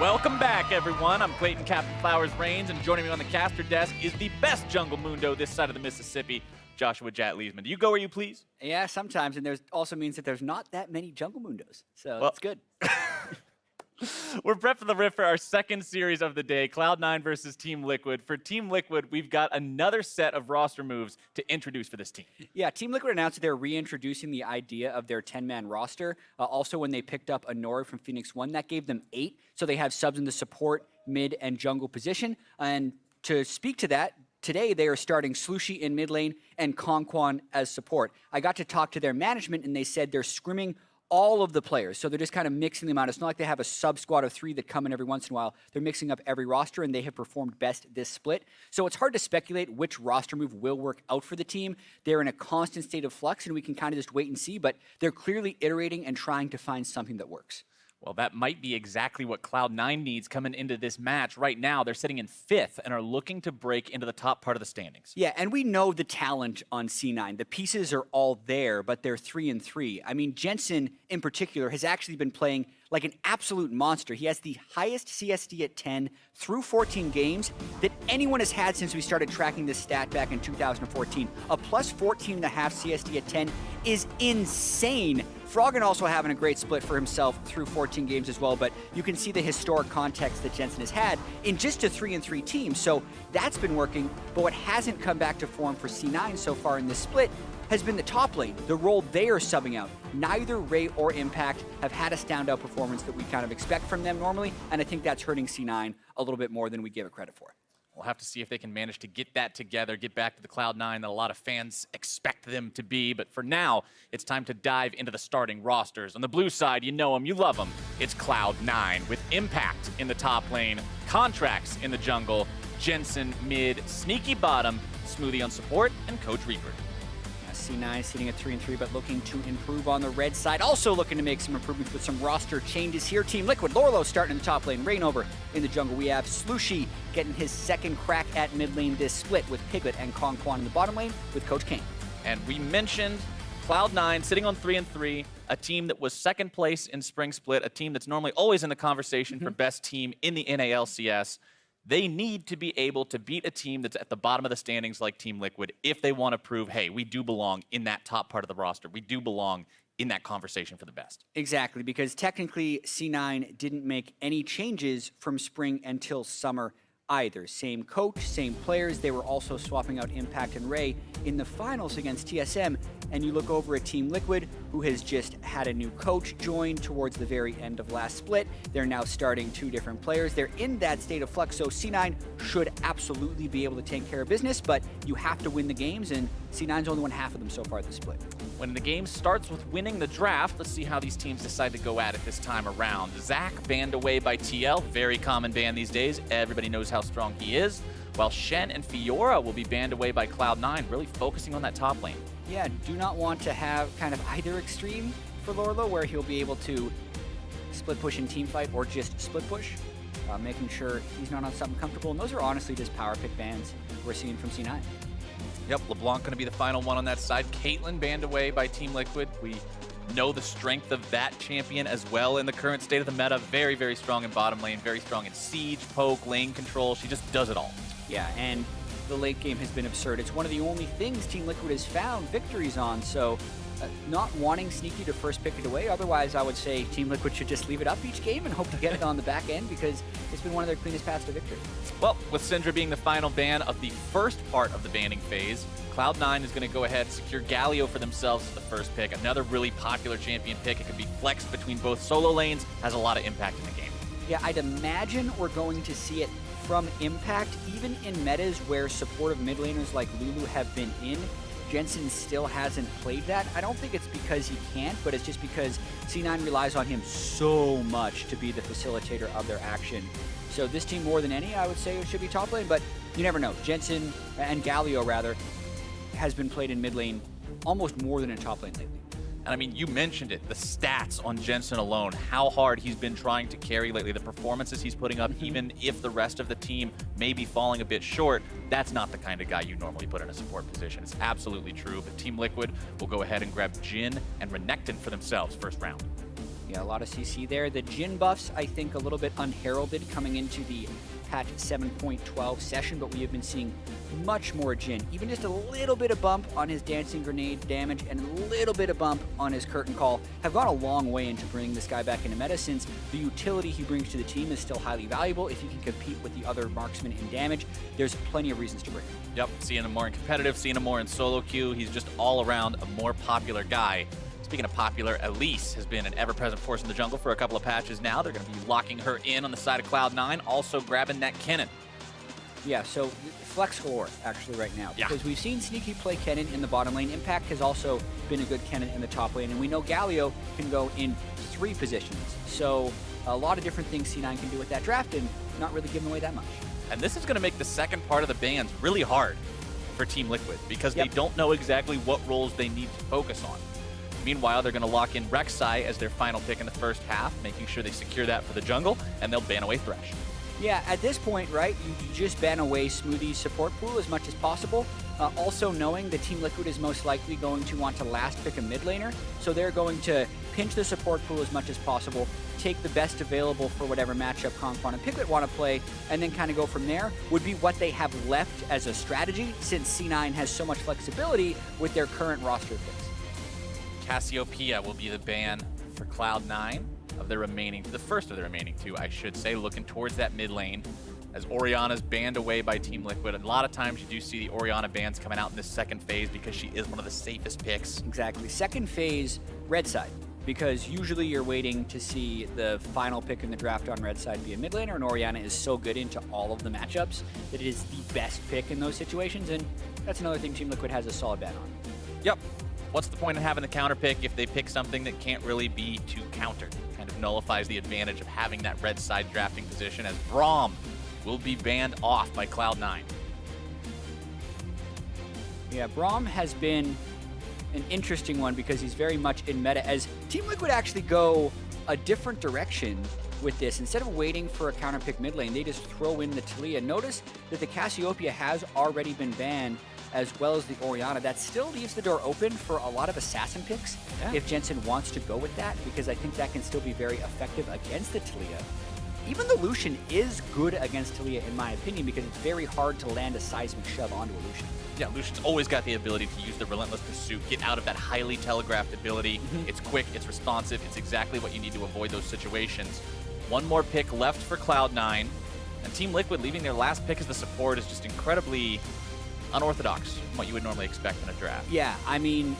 Welcome back, everyone. I'm Clayton Captain Flowers Reigns, and joining me on the caster desk is the best jungle mundo this side of the Mississippi, Joshua Jat Leesman. Do you go where you please? Yeah, sometimes, and there's also means that there's not that many jungle mundos, so Well, that's good. We're prepping the riff for our second series of the day, Cloud9 versus Team Liquid. For Team Liquid, we've got another set of roster moves to introduce for this team. Yeah, Team Liquid announced that they're reintroducing the idea of their 10-man roster. Also, when they picked up Anora from Phoenix 1, that gave them 8, so they have subs in the support, mid, and jungle position. And to speak to that, today they are starting Slushie in mid lane and Conquan as support. I got to talk to their management, and they said they're scrimming all of the players. So they're just kind of mixing them out. It's not like they have a sub-squad of 3 that come in every once in a while. They're mixing up every roster, and they have performed best this split. So it's hard to speculate which roster move will work out for the team. They're in a constant state of flux, and we can kind of just wait and see, but they're clearly iterating and trying to find something that works. Well, that might be exactly what Cloud9 needs coming into this match. Right now, they're sitting in 5th and are looking to break into the top part of the standings. Yeah, and we know the talent on C9. The pieces are all there, but they're 3-3. I mean, Jensen, in particular, has actually been playing like an absolute monster. He has the highest CSD at 10 through 14 games that anyone has had since we started tracking this stat back in 2014. A plus 14.5 CSD at 10 is insane. Froggen also having a great split for himself through 14 games as well, but you can see the historic context that Jensen has had in just a 3-3 team. So that's been working, but what hasn't come back to form for C9 so far in this split has been the top lane, the role they are subbing out. Neither Ray or Impact have had a standout performance that we kind of expect from them normally, and I think that's hurting C9 a little bit more than we give it credit for. We'll have to see if they can manage to get that together, get back to the Cloud9 that a lot of fans expect them to be. But for now, it's time to dive into the starting rosters. On the blue side, you know them, you love them. It's Cloud9 with Impact in the top lane, Contracts in the jungle, Jensen mid, Sneaky bottom, Smoothie on support, and Coach Reaper. C9 sitting at 3-3, but looking to improve on the red side. Also looking to make some improvements with some roster changes here. Team Liquid, Lorlo starting in the top lane, Rainover in the jungle. We have Slushie getting his second crack at mid lane this split with Piglet and Conquan in the bottom lane with Coach Kane. And we mentioned Cloud9 sitting on 3-3, a team that was second place in Spring Split, a team that's normally always in the conversation for best team in the NALCS. They need to be able to beat a team that's at the bottom of the standings like Team Liquid if they want to prove, hey, we do belong in that top part of the roster. We do belong in that conversation for the best. Exactly, because technically C9 didn't make any changes from spring until summer either. Same coach, same players. They were also swapping out Impact and Ray in the finals against TSM. And you look over at Team Liquid, who has just had a new coach join towards the very end of last split. They're now starting 2 different players. They're in that state of flux, so C9 should absolutely be able to take care of business, but you have to win the games, and C9's only won half of them so far this split. When the game starts with winning the draft, let's see how these teams decide to go at it this time around. Zach banned away by TL, very common ban these days. Everybody knows how strong he is. While Shen and Fiora will be banned away by Cloud9, really focusing on that top lane. Yeah, do not want to have kind of either extreme for Lorlo, where he'll be able to split push in team fight or just split push, making sure he's not on something comfortable. And those are honestly just power pick bans we're seeing from C9. Yep, LeBlanc going to be the final one on that side. Caitlyn banned away by Team Liquid. We know the strength of that champion as well in the current state of the meta. Very, very strong in bottom lane, very strong in siege, poke, lane control. She just does it all. Yeah, and the late game has been absurd. It's one of the only things Team Liquid has found victories on, so not wanting Sneaky to first pick it away. Otherwise, I would say Team Liquid should just leave it up each game and hope to get it on the back end, because it's been one of their cleanest paths to victory. Well, with Syndra being the final ban of the first part of the banning phase, Cloud9 is going to go ahead and secure Galio for themselves as the first pick. Another really popular champion pick. It can be flexed between both solo lanes, has a lot of impact in the game. Yeah, I'd imagine we're going to see it from Impact, even in metas where supportive mid laners like Lulu have been in. Jensen still hasn't played that. I don't think it's because he can't, but it's just because C9 relies on him so much to be the facilitator of their action. So this team, more than any, I would say it should be top lane, but you never know. Jensen, and Galio rather, has been played in mid lane almost more than in top lane lately. And I mean, you mentioned it, the stats on Jensen alone, how hard he's been trying to carry lately, the performances he's putting up, even if the rest of the team may be falling a bit short, that's not the kind of guy you normally put in a support position. It's absolutely true, but Team Liquid will go ahead and grab Jhin and Renekton for themselves first round. Yeah, a lot of CC there. The Jhin buffs, I think, a little bit unheralded coming into the patch 7.12 session, but we have been seeing much more Jhin. Even just a little bit of bump on his dancing grenade damage and a little bit of bump on his curtain call have gone a long way into bringing this guy back into meta, since the utility he brings to the team is still highly valuable. If he can compete with the other marksmen in damage, there's plenty of reasons to bring him. Yep, seeing him more in competitive, seeing him more in solo queue. He's just all around a more popular guy. Speaking of popular, Elise has been an ever-present force in the jungle for a couple of patches now. They're going to be locking her in on the side of Cloud9, also grabbing that Kennen. Yeah, so flex galore, actually, right now. Because we've seen Sneaky play Kennen in the bottom lane. Impact has also been a good Kennen in the top lane. And we know Galio can go in 3 positions. So a lot of different things C9 can do with that draft, and not really giving away that much. And this is going to make the second part of the bans really hard for Team Liquid, because they don't know exactly what roles they need to focus on. Meanwhile, they're going to lock in Rek'Sai as their final pick in the first half, making sure they secure that for the jungle, and they'll ban away Thresh. Yeah, at this point, right, you just ban away Smoothie's support pool as much as possible. Also knowing that Team Liquid is most likely going to want to last pick a mid laner, so they're going to pinch the support pool as much as possible, take the best available for whatever matchup Conquan and Piglet want to play, and then kind of go from there, would be what they have left as a strategy, since C9 has so much flexibility with their current roster picks. Cassiopeia will be the ban for Cloud9 of their remaining, the first of the remaining 2, I should say, looking towards that mid lane, as Orianna's banned away by Team Liquid. A lot of times you do see the Orianna bans coming out in this second phase because she is one of the safest picks. Exactly. Second phase, red side, because usually you're waiting to see the final pick in the draft on red side be a mid laner, and Orianna is so good into all of the matchups that it is the best pick in those situations, and that's another thing Team Liquid has a solid ban on. Yep. What's the point of having the counter pick if they pick something that can't really be too countered? Kind of nullifies the advantage of having that red side drafting position, as Braum will be banned off by Cloud9. Yeah, Braum has been an interesting one because he's very much in meta, as Team Liquid actually go a different direction with this. Instead of waiting for a counter pick mid lane, they just throw in the Talia. Notice that the Cassiopeia has already been banned, as well as the Orianna. That still leaves the door open for a lot of assassin picks if Jensen wants to go with that, because I think that can still be very effective against the Talia. Even the Lucian is good against Talia, in my opinion, because it's very hard to land a seismic shove onto a Lucian. Yeah, Lucian's always got the ability to use the Relentless Pursuit, get out of that highly telegraphed ability. It's quick, it's responsive, it's exactly what you need to avoid those situations. One more pick left for Cloud9, and Team Liquid leaving their last pick as the support is just incredibly unorthodox from what you would normally expect in a draft. Yeah, I mean,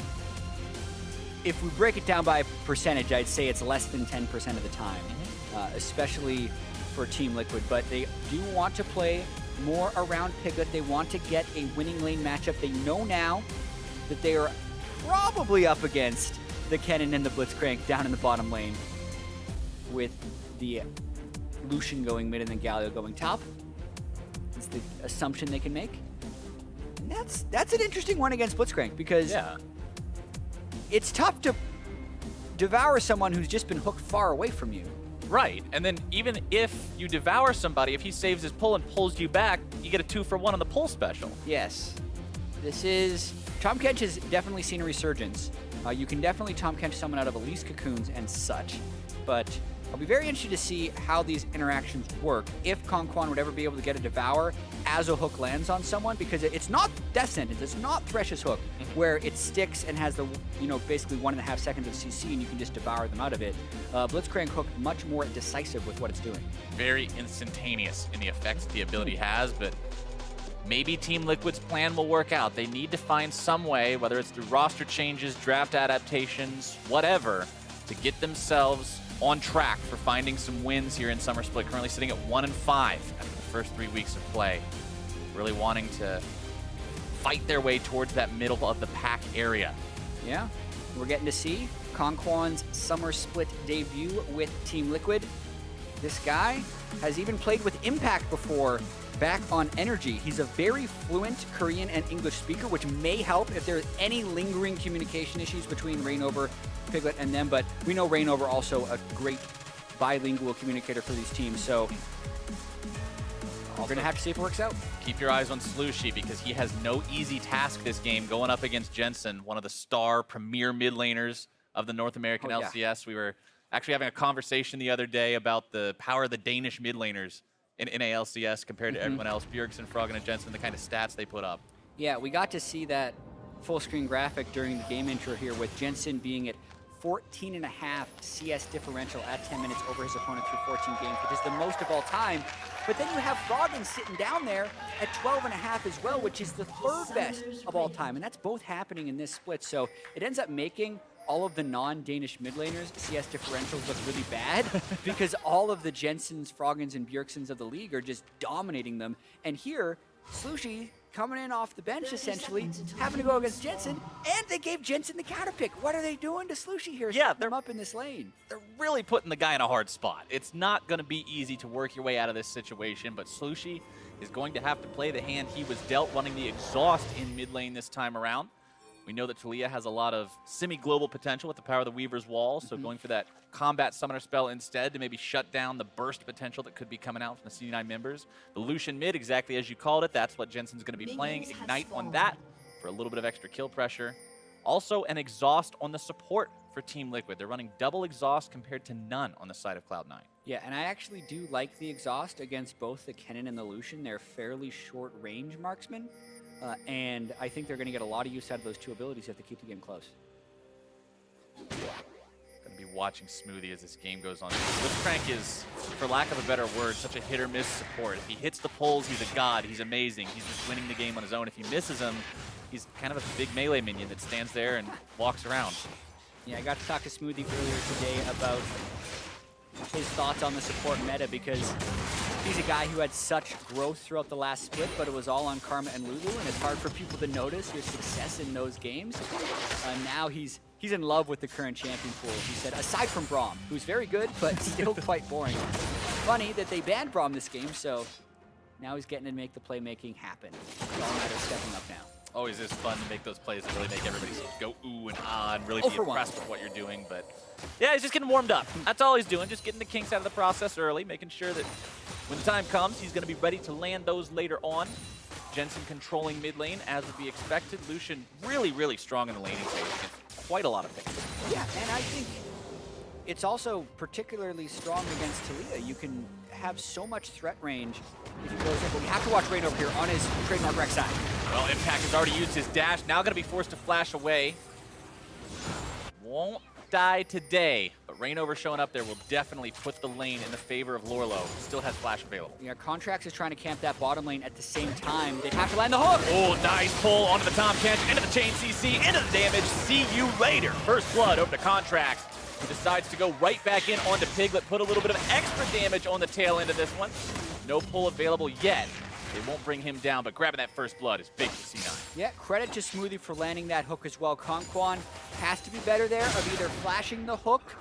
if we break it down by percentage, I'd say it's less than 10% of the time, especially for Team Liquid. But they do want to play more around Piglet. They want to get a winning lane matchup. They know now that they are probably up against the Kennen and the Blitzcrank down in the bottom lane, with the Lucian going mid and then Galio going top. It's the assumption they can make. And that's an interesting one against Blitzcrank, because it's tough to devour someone who's just been hooked far away from you. Right, and then even if you devour somebody, if he saves his pull and pulls you back, you get a 2-for-1 on the pull special. Yes. This is... Tahm Kench has definitely seen a resurgence. You can definitely Tahm Kench someone out of Elise cocoons and such, but I'll be very interested to see how these interactions work, if Conquan would ever be able to get a devour as a hook lands on someone, because it's not Death Sentence, it's not Thresh's hook, where it sticks and has the, basically 1.5 seconds of CC and you can just devour them out of it. Blitzcrank hook, much more decisive with what it's doing. Very instantaneous in the effects the ability has, but maybe Team Liquid's plan will work out. They need to find some way, whether it's through roster changes, draft adaptations, whatever, to get themselves on track for finding some wins here in Summer Split, currently sitting at 1-5 after the first 3 weeks of play. Really wanting to fight their way towards that middle of the pack area. Yeah, we're getting to see Conquan's Summer Split debut with Team Liquid. This guy has even played with Impact before, back on Energy. He's a very fluent Korean and English speaker, which may help if there's any lingering communication issues between Reignover, Piglet, and them, but we know Reignover also a great bilingual communicator for these teams, so we're going to have to see if it works out. Keep your eyes on Slushy, because he has no easy task this game going up against Jensen, one of the star premier mid laners of the North American LCS. We were actually having a conversation the other day about the power of the Danish mid laners in NALCS compared to everyone else. Bjergsen, Froggen, and Jensen, the kind of stats they put up. Yeah, we got to see that full screen graphic during the game intro here with Jensen being at 14.5 CS differential at 10 minutes over his opponent through 14 games, which is the most of all time. But then you have Froggen sitting down there at 12.5 as well, which is the third best of all time. And that's both happening in this split. So it ends up making all of the non-Danish mid laners CS differentials look really bad because all of the Jensens, Froggens, and Bjergsens of the league are just dominating them. And here, Slushie coming in off the bench, essentially, having to go against Jensen, and they gave Jensen the counter pick. What are they doing to Slushie here? Yeah, they're up in this lane. They're really putting the guy in a hard spot. It's not going to be easy to work your way out of this situation, but Slushie is going to have to play the hand he was dealt, running the exhaust in mid lane this time around. We know that Talia has a lot of semi-global potential with the power of the Weaver's Wall, so going for that combat summoner spell instead to maybe shut down the burst potential that could be coming out from the C9 members. The Lucian mid, exactly as you called it, that's what Jensen's going to be playing. Ignite on that for a little bit of extra kill pressure. Also an exhaust on the support for Team Liquid. They're running double exhaust compared to none on the side of Cloud9. Yeah, and I actually do like the exhaust against both the Kennen and the Lucian. They're fairly short range marksmen. And I think they're going to get a lot of use out of those two abilities if they keep the game close. Going to be watching Smoothie as this game goes on. Blitzcrank is, for lack of a better word, such a hit or miss support. If he hits the pulls, he's a god. He's amazing. He's just winning the game on his own. If he misses them, he's kind of a big melee minion that stands there and walks around. Yeah, I got to talk to Smoothie earlier today about his thoughts on the support meta because he's a guy who had such growth throughout the last split, but it was all on Karma and Lulu, and it's hard for people to notice your success in those games. Now he's in love with the current champion pool. He said, aside from Braum, who's very good, but still quite boring. Funny that they banned Braum this game, so now he's getting to make the playmaking happen. It's all a matter of stepping up now. Always is fun to make those plays that really make everybody go ooh and ah and really be impressed with what you're doing. But yeah, he's just getting warmed up. That's all he's doing, just getting the kinks out of the process early, making sure that when the time comes, he's going to be ready to land those later on. Jensen controlling mid lane, as would be expected. Lucian really, really strong in the laning phase against quite a lot of things. Yeah, and I think it's also particularly strong against Talia. You can have so much threat range if he goes in, but we have to watch Rain over here on his trademark Rex side. Well, Impact has already used his dash, now going to be forced to flash away. Won't die today, but Rainover showing up there will definitely put the lane in the favor of Lorlo. Still has flash available. Yeah, Contrax is trying to camp that bottom lane at the same time. They have to land the hook. Oh, nice pull onto the Tom Kench, into the chain CC, into the damage. See you later. First blood over to Contrax, who decides to go right back in onto Piglet, put a little bit of extra damage on the tail end of this one. No pull available yet. They won't bring him down, but grabbing that first blood is big for C9. Yeah, credit to Smoothie for landing that hook as well. Conquan has to be better there of either flashing the hook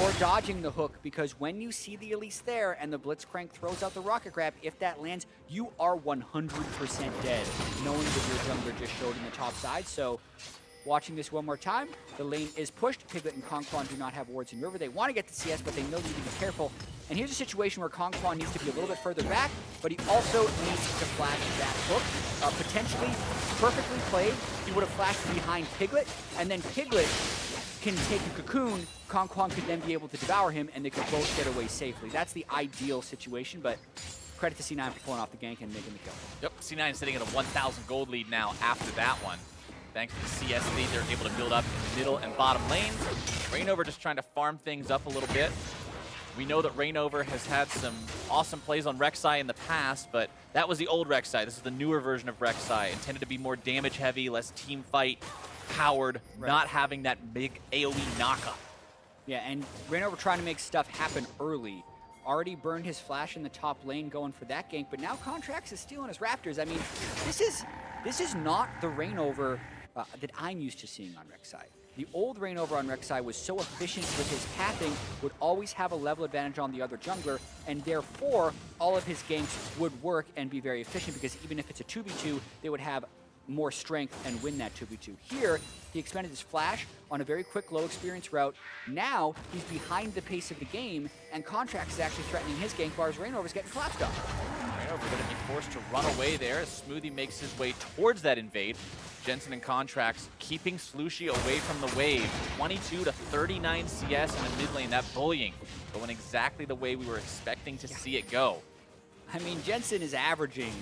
or dodging the hook, because when you see the Elise there and the Blitzcrank throws out the rocket grab, if that lands, you are 100% dead, knowing that your jungler just showed in the top side. So watching this one more time, the lane is pushed. Piglet and Conquan do not have wards in river. They want to get the CS, but they know they need to be careful. And here's a situation where Conquan needs to be a little bit further back, but he also needs to flash that hook. Potentially perfectly played, he would have flashed behind Piglet, and then Piglet can take a cocoon. Conquan could then be able to devour him, and they could both get away safely. That's the ideal situation, but credit to C9 for pulling off the gank and making the kill. Yep, C9 sitting at a 1,000 gold lead now after that one. Thanks to the CS lead, they're able to build up in the middle and bottom lanes. Rainover just trying to farm things up a little bit. We know that Rainover has had some awesome plays on Rek'Sai in the past, but that was the old Rek'Sai. This is the newer version of Rek'Sai, intended to be more damage heavy, less team fight powered, not having that big AoE knockup. Yeah, and Rainover trying to make stuff happen early. Already burned his flash in the top lane going for that gank, but now Contrax is stealing his Raptors. I mean, this is not the Rainover that I'm used to seeing on Rek'Sai. The old Rainover on Rek'Sai was so efficient with his pathing, would always have a level advantage on the other jungler, and therefore all of his ganks would work and be very efficient, because even if it's a 2v2, they would have more strength and win that 2v2. Here, he expended his flash on a very quick, low experience route. Now, he's behind the pace of the game, and Contrax is actually threatening his gank bars. Rainover's getting collapsed on. Rainover They're going to be forced to run away there as Smoothie makes his way towards that invade. Jensen and Contracts keeping Slushy away from the wave. 22 to 39 CS in the mid lane. That bullying going exactly the way we were expecting to see it go. I mean, Jensen is averaging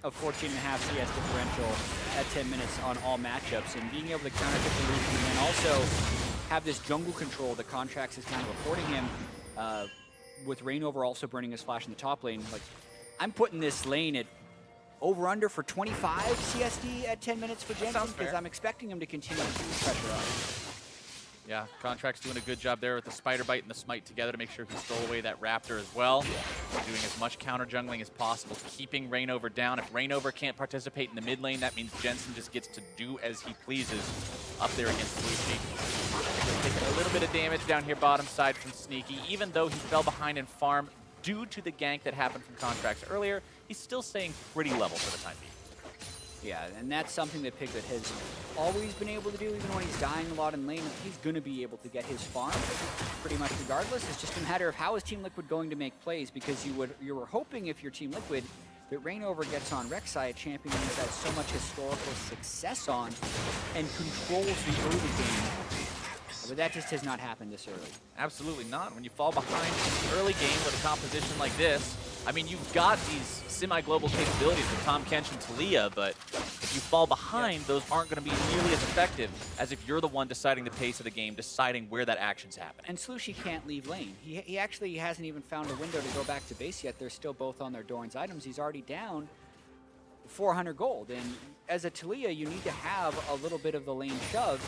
a 14.5 CS differential at 10 minutes on all matchups, and being able to counter the Lucian and then also have this jungle control that Contracts is kind of affording him, with Rainover also burning his flash in the top lane. Like, I'm putting this lane at over-under for 25 CSD at 10 minutes for Jensen, because I'm expecting him to continue to keep pressure on. Yeah, Contract's doing a good job there with the Spider Bite and the Smite together to make sure he stole away that Raptor as well. Doing as much counter jungling as possible, keeping Rainover down. If Rainover can't participate in the mid lane, that means Jensen just gets to do as he pleases up there against Lucy. Taking a little bit of damage down here bottom side from Sneaky. Even though he fell behind in farm due to the gank that happened from Contracts earlier, he's still staying pretty level for the time being. Yeah, and that's something that Piglet has always been able to do. Even when he's dying a lot in lane, he's going to be able to get his farm pretty much regardless. It's just a matter of how is Team Liquid going to make plays, because you were hoping if you're Team Liquid that Rainover gets on Rek'Sai, a champion he's had so much historical success on, and controls the early game. But that just has not happened this early. Absolutely not. When you fall behind in the early game with a composition like this, I mean, you've got these semi-global capabilities with Tom Kench and Talia, but if you fall behind, those aren't going to be nearly as effective as if you're the one deciding the pace of the game, deciding where that action's happening. And Slushy can't leave lane. He actually hasn't even found a window to go back to base yet. They're still both on their Doran's items. He's already down 400 gold. And as a Talia, you need to have a little bit of the lane shove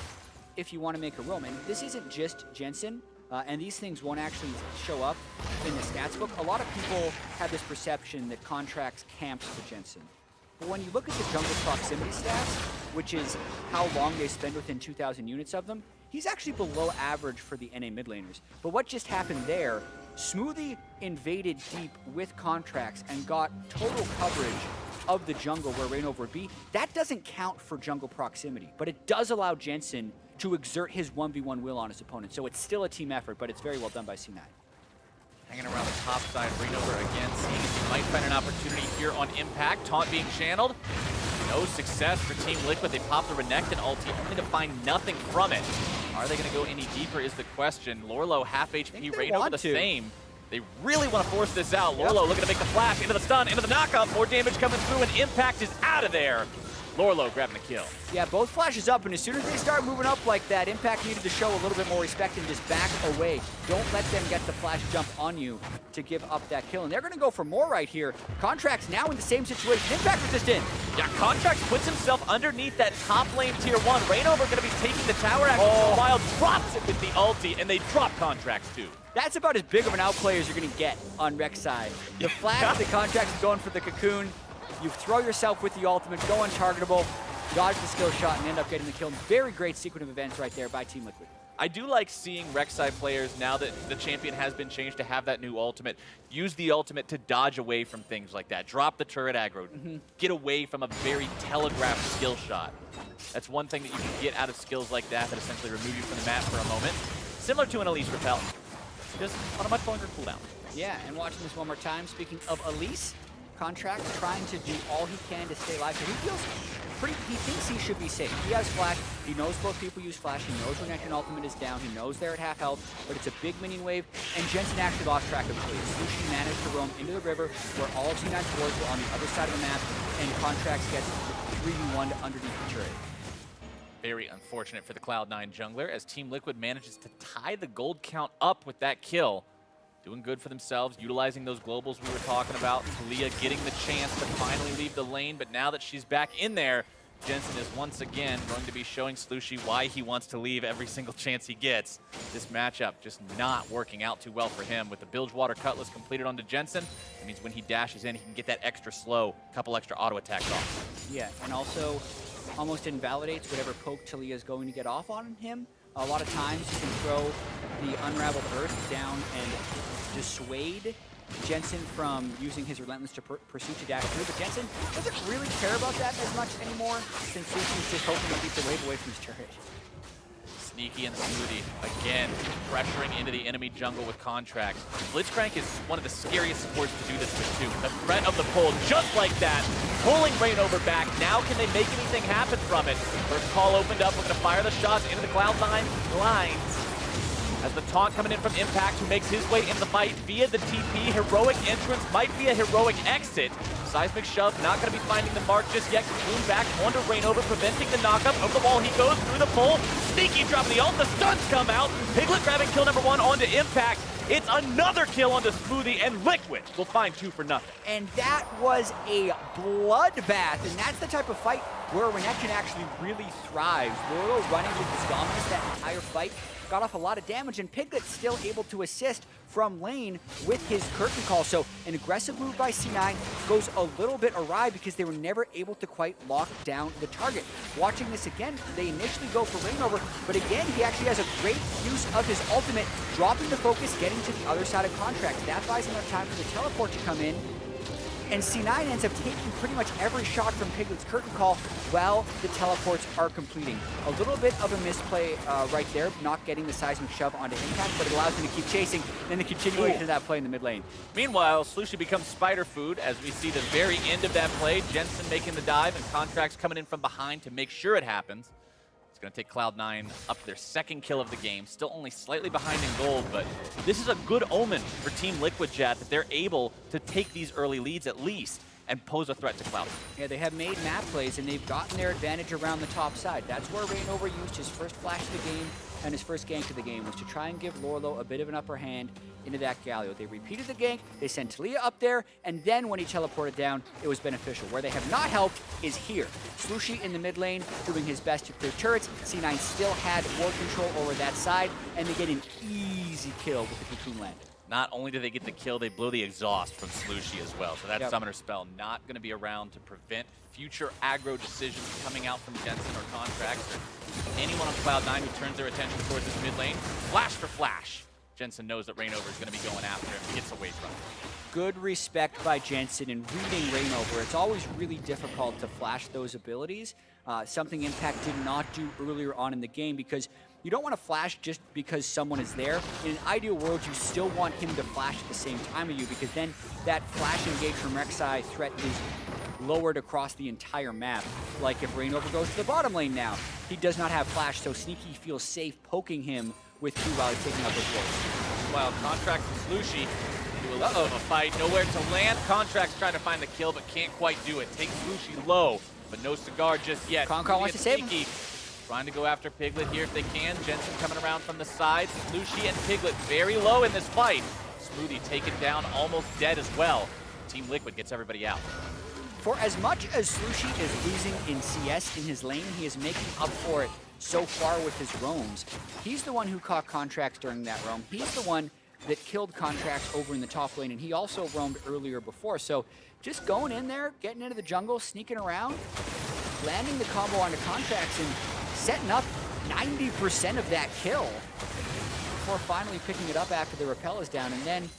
if you want to make a roam. And this isn't just Jensen. And these things won't actually show up in the stats book. A lot of people have this perception that Contracts camps for Jensen. But when you look at the jungle proximity stats, which is how long they spend within 2,000 units of them, he's actually below average for the NA mid laners. But what just happened there, Smoothie invaded deep with Contracts and got total coverage of the jungle where Rainover would be. That doesn't count for jungle proximity, but it does allow Jensen to exert his 1v1 will on his opponent. So it's still a team effort, but it's very well done by C9. Hanging around the top side, Rainover again, seeing if he might find an opportunity here on Impact. Taunt being channeled. No success for Team Liquid. They pop the Renekton ulti only to find nothing from it. Are they going to go any deeper is the question. Lorlo half HP, Rainover the same. They really want to force this out. Lorlo looking to make the flash into the stun, into the knockup. More damage coming through, and Impact is out of there. Lorlo grabbing the kill. Yeah, both flashes up, and as soon as they start moving up like that, Impact needed to show a little bit more respect and just back away. Don't let them get the flash jump on you to give up that kill. And they're going to go for more right here. Contracts now in the same situation. Impact was just in. Yeah, Contracts puts himself underneath that top lane tier 1. Rainover going to be taking the tower action for a while, drops it with the ulti, and they drop Contracts too. That's about as big of an outplay as you're going to get on Rek'Sai. The flash, the Contracts is going for the cocoon. You throw yourself with the ultimate, go untargetable, dodge the skill shot, and end up getting the kill. Very great sequence of events right there by Team Liquid. I do like seeing Rek'Sai players, now that the champion has been changed to have that new ultimate, use the ultimate to dodge away from things like that. Drop the turret aggro, get away from a very telegraphed skill shot. That's one thing that you can get out of skills like that essentially remove you from the map for a moment. Similar to an Elise Repel, just on a much longer cooldown. Yeah, and watching this one more time, speaking of Elise, Contracts trying to do all he can to stay alive. So he feels pretty, he thinks he should be safe. He has flash, he knows both people use flash, he knows when Renekton ultimate is down, he knows they're at half health, but it's a big minion wave, and Jensen actually lost track of plays. Sushi managed to roam into the river where all of C9's wards were on the other side of the map, and Contracts gets 3v1 underneath the turret. Very unfortunate for the Cloud9 jungler as Team Liquid manages to tie the gold count up with that kill. Doing good for themselves, utilizing those globals we were talking about. Talia getting the chance to finally leave the lane, but now that she's back in there, Jensen is once again going to be showing Slushy why he wants to leave every single chance he gets. This matchup just not working out too well for him. With the Bilgewater Cutlass completed onto Jensen, it means when he dashes in, he can get that extra slow, couple extra auto attacks off. Yeah, and also almost invalidates whatever poke Talia is going to get off on him. A lot of times you can throw the Unraveled Earth down and dissuade Jensen from using his Relentless Pursuit to dash through, but Jensen doesn't really care about that as much anymore since Sushi's just hoping to keep the wave away from his turret. Sneaky and Smoothie, again, pressuring into the enemy jungle with contracts. Blitzcrank is one of the scariest supports to do this with, too. The threat of the pull, just like that, pulling Rainover back. Now can they make anything happen from it? First call opened up, we're gonna fire the shots into the Cloud9 lines. As the taunt coming in from Impact, who makes his way into the fight via the TP. Heroic entrance might be a heroic exit. Seismic Shove not going to be finding the mark just yet. Cocoon back onto Rainover, preventing the knockup. Over the wall he goes, through the pull. Sneaky dropping the ult, the stuns come out. Piglet grabbing kill number 1 onto Impact. It's another kill onto Smoothie, and Liquid will find 2 for nothing. And that was a bloodbath, and that's the type of fight where Renekton actually really thrives. Loro running with his dominance that entire fight, got off a lot of damage, and Piglet still able to assist from lane with his curtain call. So an aggressive move by C9 goes a little bit awry because they were never able to quite lock down the target. Watching this again, they initially go for Rainover, but again, he actually has a great use of his ultimate, dropping the focus, getting to the other side of contract. That buys enough time for the teleport to come in, and C9 ends up taking pretty much every shot from Piglet's curtain call while the teleports are completing. A little bit of a misplay right there, not getting the Seismic Shove onto Impact, but it allows him to keep chasing, and the continuation of that play in the mid lane. Meanwhile, Slushie becomes spider food as we see the very end of that play. Jensen making the dive and Contracts coming in from behind to make sure it happens. It's going to take Cloud9 up to their 2nd kill of the game. Still only slightly behind in gold, but this is a good omen for Team Liquid Jet that they're able to take these early leads at least and pose a threat to Cloud9. Yeah, they have made map plays, and they've gotten their advantage around the top side. That's where Rainover used his first flash of the game and his first gank of the game, was to try and give Lorlo a bit of an upper hand into that Galio. They repeated the gank, they sent Talia up there, and then when he teleported down, it was beneficial. Where they have not helped is here. Slushie in the mid lane doing his best to clear turrets. C9 still had war control over that side, and they get an easy kill with the Cocoon landing. Not only do they get the kill, they blow the exhaust from Slushie as well. So that summoner spell not going to be around to prevent future aggro decisions coming out from Jensen or Contracts or anyone on Cloud9 who turns their attention towards this mid lane. Flash for flash. Jensen knows that Rainover is going to be going after him. He gets away from him. Good respect by Jensen in reading Rainover. It's always really difficult to flash those abilities. Something Impact did not do earlier on in the game, because you don't want to flash just because someone is there. In an ideal world, you still want him to flash at the same time as you, because then that flash engage from Rek'Sai threat is lowered across the entire map. Like if Rainover goes to the bottom lane now, he does not have flash, so Sneaky feels safe poking him with Q while he's taking up his wolves. While Contracts and Slushie do a little bit of a fight, nowhere to land. Contracts trying to find the kill, but can't quite do it. Takes Slushie low, but no cigar just yet. Concon wants to save him. Trying to go after Piglet here if they can. Jensen coming around from the side. Slushie and Piglet very low in this fight. Smoothie taken down, almost dead as well. Team Liquid gets everybody out. For as much as Slushie is losing in CS in his lane, he is making up for it so far with his roams. He's the one who caught Contracts during that roam. He's the one that killed Contracts over in the top lane, and he also roamed earlier before. So just going in there, getting into the jungle, sneaking around, landing the combo onto Contracts, and setting up 90% of that kill before finally picking it up after the rappel is down, and then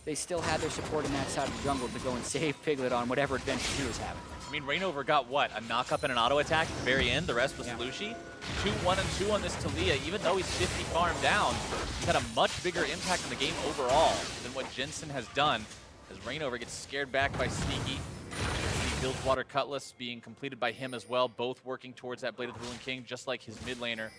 they still had their support in that side of the jungle to go and save Piglet on whatever adventure he was having. I mean, Rainover got what? A knock-up and an auto-attack at the very end. The rest was Slushie. 2-1 and 2 on this Talia. Even though he's 50 farm down, he's had a much bigger impact on the game overall than what Jensen has done, as Rainover gets scared back by Sneaky. The Bilgewater Cutlass being completed by him as well, both working towards that Blade of the Ruined King, just like his mid laner.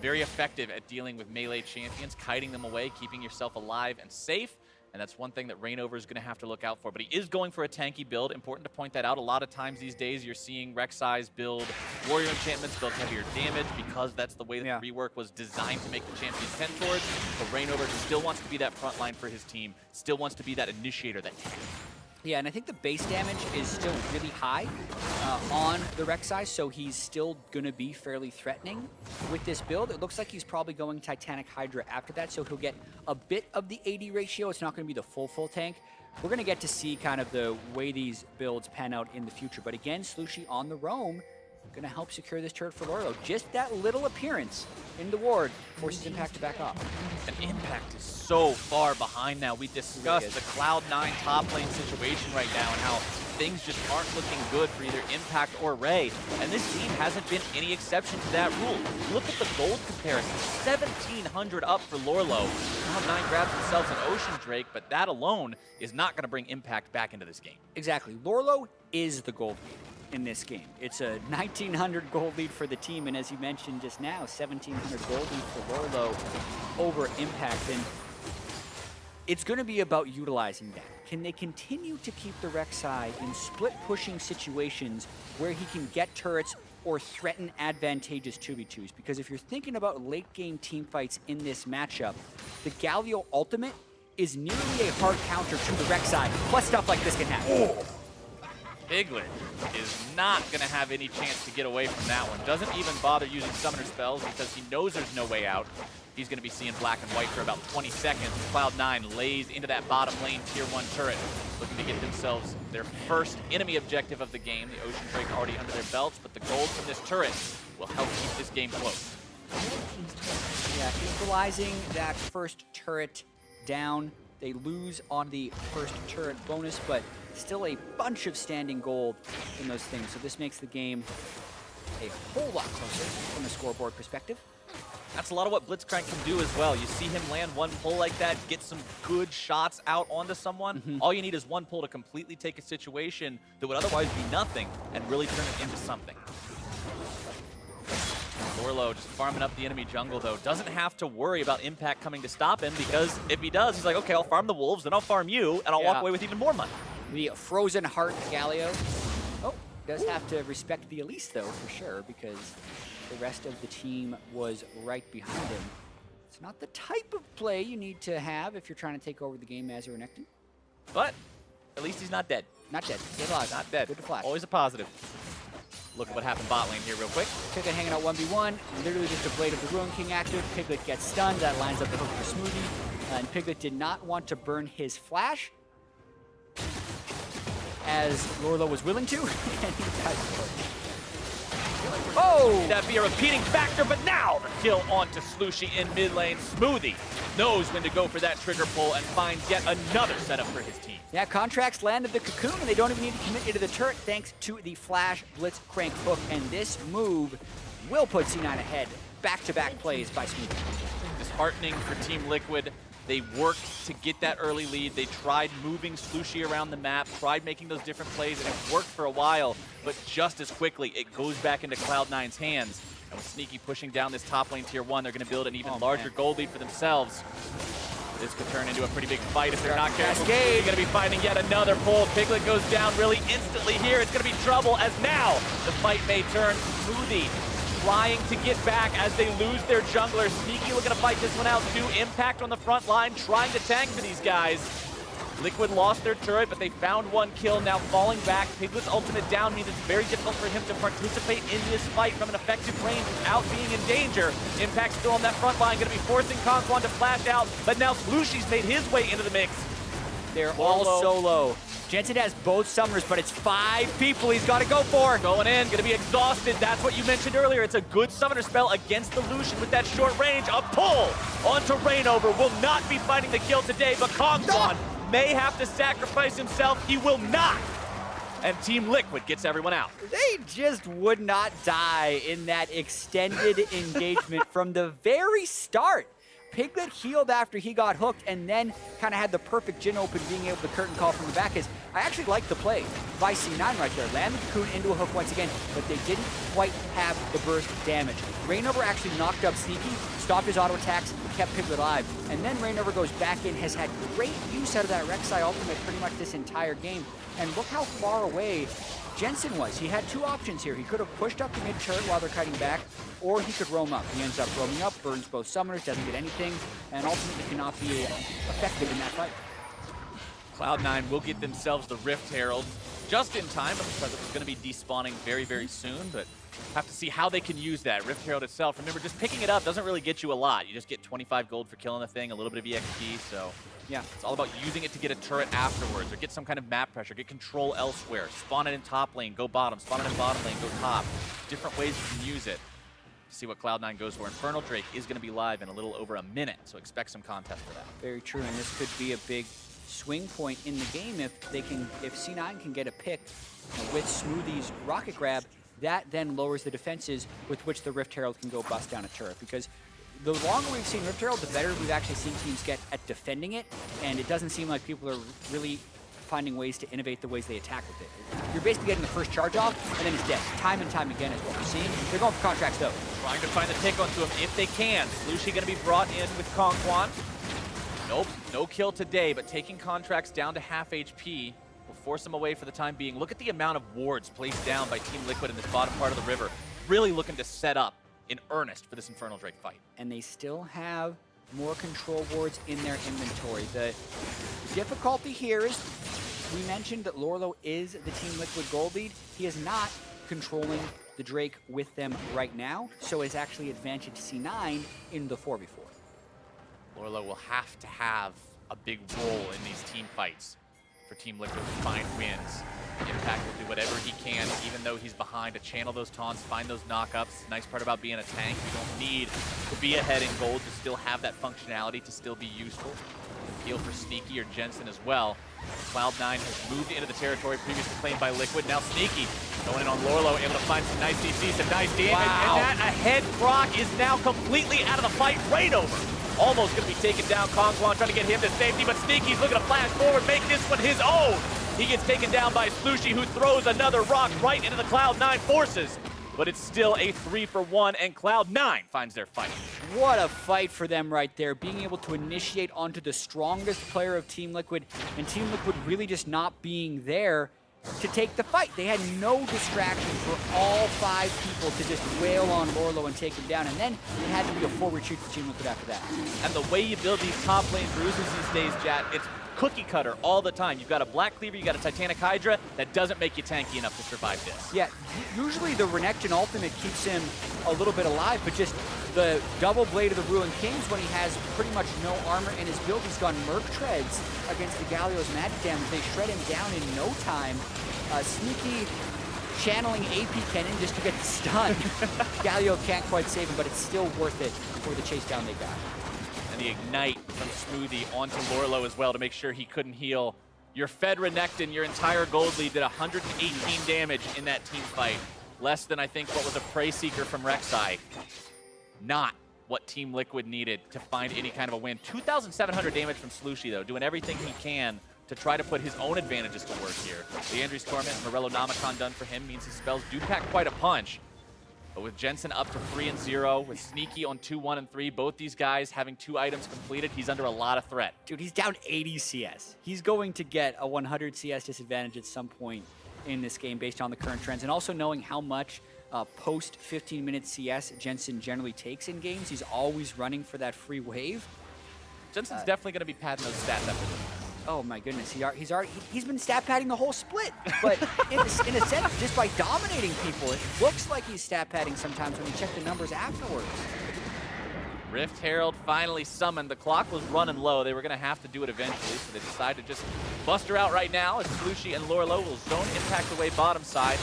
Very effective at dealing with melee champions, kiting them away, keeping yourself alive and safe. And that's one thing that Rainover is going to have to look out for. But he is going for a tanky build. Important to point that out. A lot of times these days you're seeing Rek'Sai's build warrior enchantments, build heavier damage, because that's the way that the rework was designed to make the champion tend towards. But Rainover still wants to be that front line for his team, still wants to be that initiator, that tank. Yeah, and I think the base damage is still really high on the Rek'Sai, so he's still going to be fairly threatening with this build. It looks like he's probably going Titanic Hydra after that, so he'll get a bit of the AD ratio. It's not going to be the full tank. We're going to get to see kind of the way these builds pan out in the future. But again, Slushie on the roam, going to help secure this turret for Lorlo. Just that little appearance in the ward forces Impact to back off. And Impact is so far behind now. We discussed the Cloud9 top lane situation right now and how things just aren't looking good for either Impact or Ray, and this team hasn't been any exception to that rule. Look at the gold comparison, 1,700 up for Lorlo. Cloud9 grabs themselves an Ocean Drake, but that alone is not going to bring Impact back into this game. Exactly. Lorlo is the gold lead in this game. It's a 1,900 gold lead for the team, and as you mentioned just now, 1,700 gold lead for Lorlo over Impact, and it's going to be about utilizing that. Can they continue to keep the Rek'Sai in split-pushing situations where he can get turrets or threaten advantageous 2v2s? Because if you're thinking about late-game teamfights in this matchup, the Galio ultimate is nearly a hard counter to the Rek'Sai, plus stuff like this can happen. Oh. Piglet is not going to have any chance to get away from that one. Doesn't even bother using summoner spells because he knows there's no way out. He's going to be seeing black and white for about 20 seconds. Cloud9 lays into that bottom lane tier 1 turret, looking to get themselves their first enemy objective of the game. The Ocean Drake already under their belts, but the gold from this turret will help keep this game close. Yeah, equalizing that first turret down. They lose on the first turret bonus, but still a bunch of standing gold in those things. So this makes the game a whole lot closer from a scoreboard perspective. That's a lot of what Blitzcrank can do as well. You see him land one pull like that, get some good shots out onto someone. All you need is one pull to completely take a situation that would otherwise be nothing and really turn it into something. Lorlo just farming up the enemy jungle, though. Doesn't have to worry about Impact coming to stop him, because if he does, he's like, okay, I'll farm the wolves, then I'll farm you, and I'll walk away with even more money. The Frozen Heart Galio. Oh, does have to respect the Elise, though, for sure, because the rest of the team was right behind him. It's not the type of play you need to have if you're trying to take over the game as a Renekton. But at least he's not dead. Not dead. He's alive. Not dead. Good to flash. Always a positive. Look at what happened bot lane here real quick. Piglet hanging out 1v1. Literally just a Blade of the Ruin King active. Piglet gets stunned. That lines up the hook for Smoothie. And Piglet did not want to burn his flash, as Lorlo was willing to. And he died. Oh! That'd be a repeating factor, but now the kill onto Slushy in mid lane. Smoothie knows when to go for that trigger pull and finds yet another setup for his team. Yeah, Contracts landed the cocoon, and they don't even need to commit into the turret thanks to the Flash Blitz Crank hook. And this move will put C9 ahead. Back-to-back plays by Smoothie. Disheartening for Team Liquid. They worked to get that early lead. They tried moving Slushy around the map, tried making those different plays, and it worked for a while, but just as quickly, it goes back into Cloud9's hands. And with Sneaky pushing down this top lane tier 1, they're going to build an even larger gold lead for themselves. This could turn into a pretty big fight if they're not careful. They're going to be fighting yet another pull. Piglet goes down really instantly here. It's going to be trouble, as now the fight may turn. Smoothie trying to get back as they lose their jungler. Sneaky looking to fight this one out too. Impact on the front line, trying to tank for these guys. Liquid lost their turret, but they found one kill, now falling back. Piglet's ultimate down means it's very difficult for him to participate in this fight from an effective range without being in danger. Impact still on that front line, going to be forcing Conquan to flash out, but now Slushy's made his way into the mix. They're all solo. Jensen has both summoners, but it's 5 people he's got to go for. Going in, going to be exhausted. That's what you mentioned earlier. It's a good summoner spell against the Lucian with that short range. A pull onto Rainover. Will not be finding the kill today, but Conquan may have to sacrifice himself. He will not. And Team Liquid gets everyone out. They just would not die in that extended engagement from the very start. Piglet healed after he got hooked and then kind of had the perfect Jhin open, being able to curtain call from the back. Is I actually like the play by C9 right there. Land the cocoon into a hook once again, but they didn't quite have the burst damage. Rainover actually knocked up Sneaky, stopped his auto attacks, kept Piglet alive. And then Rainover goes back in, has had great use out of that Rek'Sai ultimate pretty much this entire game. And look how far away Jensen was. He had 2 options here. He could have pushed up the mid turret while they're kiting back, or he could roam up. He ends up roaming up, burns both summoners, doesn't get anything, and ultimately cannot be effective in that fight. Cloud9 will get themselves the Rift Herald just in time, because it was going to be despawning very, very soon, but have to see how they can use that. Rift Herald itself, remember, just picking it up doesn't really get you a lot. You just get 25 gold for killing the thing, a little bit of EXP, so yeah, it's all about using it to get a turret afterwards, or get some kind of map pressure, get control elsewhere, spawn it in top lane, go bottom, spawn it in bottom lane, go top. Different ways you can use it. See what Cloud9 goes for. Infernal Drake is going to be live in a little over a minute, so expect some contest for that. Very true, and this could be a big swing point in the game if C9 can get a pick with Smoothie's rocket grab. That then lowers the defenses with which the Rift Herald can go bust down a turret, because the longer we've seen Rift Herald, the better we've actually seen teams get at defending it, and it doesn't seem like people are really finding ways to innovate the ways they attack with it. You're basically getting the first charge off, and then it's dead. Time and time again is what we're seeing. They're going for contracts, though. Trying to find the tick onto him if they can. Lucy going to be brought in with Kongquan. Nope, no kill today, but taking contracts down to half HP will force him away for the time being. Look at the amount of wards placed down by Team Liquid in this bottom part of the river. Really looking to set up in earnest for this Infernal Drake fight. And they still have more control wards in their inventory. The difficulty here is, we mentioned that Lorlo is the Team Liquid gold lead. He is not controlling the Drake with them right now, so it's actually advantage C9 in the 4v4. Lorlo will have to have a big role in these team fights for Team Liquid to find wins. Impact will do whatever he can, even though he's behind, to channel those taunts, find those knockups. Nice part about being a tank, you don't need to be ahead in gold to still have that functionality to still be useful. Heal for Sneaky or Jensen as well. Cloud9 has moved into the territory previously claimed by Liquid. Now Sneaky going in on Lorlo, able to find some nice CC, some nice damage. Wow. And that ahead proc is now completely out of the fight. Right over. Almost going to be taken down. Kongquan trying to get him to safety, but Sneaky's looking to flash forward, make this one his own. He gets taken down by Slushy, who throws another rock right into the Cloud9 forces. But it's still a 3-for-1, and Cloud9 finds their fight. What a fight for them right there, being able to initiate onto the strongest player of Team Liquid, and Team Liquid really just not being there to take the fight. They had no distraction for all 5 people to just wail on Lorlo and take him down, and then it had to be a full retreat for Team Liquid after that. And the way you build these top lane bruises these days, Jat, it's cookie cutter all the time. You've got a Black Cleaver, you got a Titanic Hydra. That doesn't make you tanky enough to survive this. Yeah, usually the Renekton ultimate keeps him a little bit alive, but just the double blade of the Ruined Kings, when he has pretty much no armor in his build, he's gone Merc Treads against the Galio's magic damage. They shred him down in no time. Sneaky channeling AP Cannon just to get the stun. Galio can't quite save him, but it's still worth it for the chase down they got. And the Ignite from Smoothie onto Lorlo as well to make sure he couldn't heal. Your Fed Renekton, your entire gold lead, did 118 damage in that team fight. Less than, I think, what was a Prey Seeker from Rek'Sai. Not what Team Liquid needed to find any kind of a win. 2,700 damage from Slushy, though, doing everything he can to try to put his own advantages to work here. The Andrews Torment, Morello Nomicon done for him means his spells do pack quite a punch. But with Jensen up to 3-0, with Sneaky on 2-1 and 3, both these guys having 2 items completed, he's under a lot of threat. Dude, he's down 80 CS. He's going to get a 100 CS disadvantage at some point in this game based on the current trends, and also knowing how much post 15-minute CS Jensen generally takes in games. He's always running for that free wave. Jensen's definitely going to be padding those stats after this. Oh my goodness, he's been stat padding the whole split, but in a sense, just by dominating people, it looks like he's stat padding sometimes when you check the numbers afterwards. Rift Herald finally summoned. The clock was running low. They were going to have to do it eventually, so they decided to just bust her out right now as Slushy and Lorlo will zone impact away bottom side.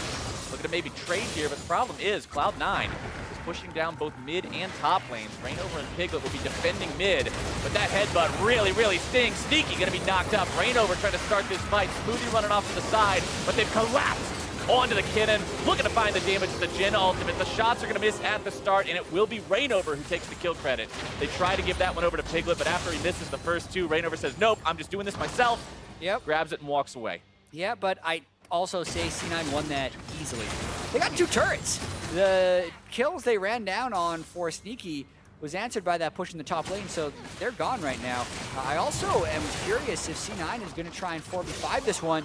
Looking to maybe trade here, but the problem is Cloud9 is pushing down both mid and top lanes. Rainover and Piglet will be defending mid, but that headbutt really stings. Sneaky going to be knocked up. Rainover trying to start this fight. Smoothie running off to the side, but they've collapsed onto the Kinnan, looking to find the damage with the Jhin ultimate. The shots are going to miss at the start, and it will be Rainover who takes the kill credit. They try to give that one over to Piglet, but after he misses the first 2, Rainover says, nope, I'm just doing this myself. Yep. Grabs it and walks away. Yeah, but I also say C9 won that easily. They got 2 turrets. The kills they ran down on for Sneaky was answered by that push in the top lane, so they're gone right now. I also am curious if C9 is going to try and 4v5 this one.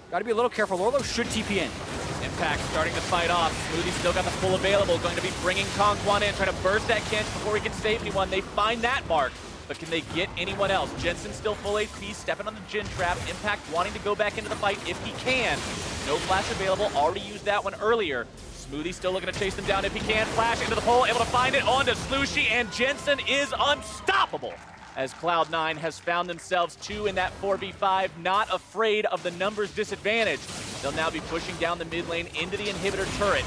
Got to be a little careful. Lorlo should TP in. Impact starting to fight off. Smoothie still got the full available, going to be bringing Kongquan in, trying to burst that Kench before he can save anyone. They find that mark, but can they get anyone else? Jensen still full HP, stepping on the Jhin trap. Impact wanting to go back into the fight if he can. No flash available, already used that one earlier. Smoothie still looking to chase them down if he can. Flash into the pole, able to find it onto Slushy, and Jensen is unstoppable as Cloud9 has found themselves 2 in that 4v5, not afraid of the numbers disadvantage. They'll now be pushing down the mid lane into the inhibitor turret.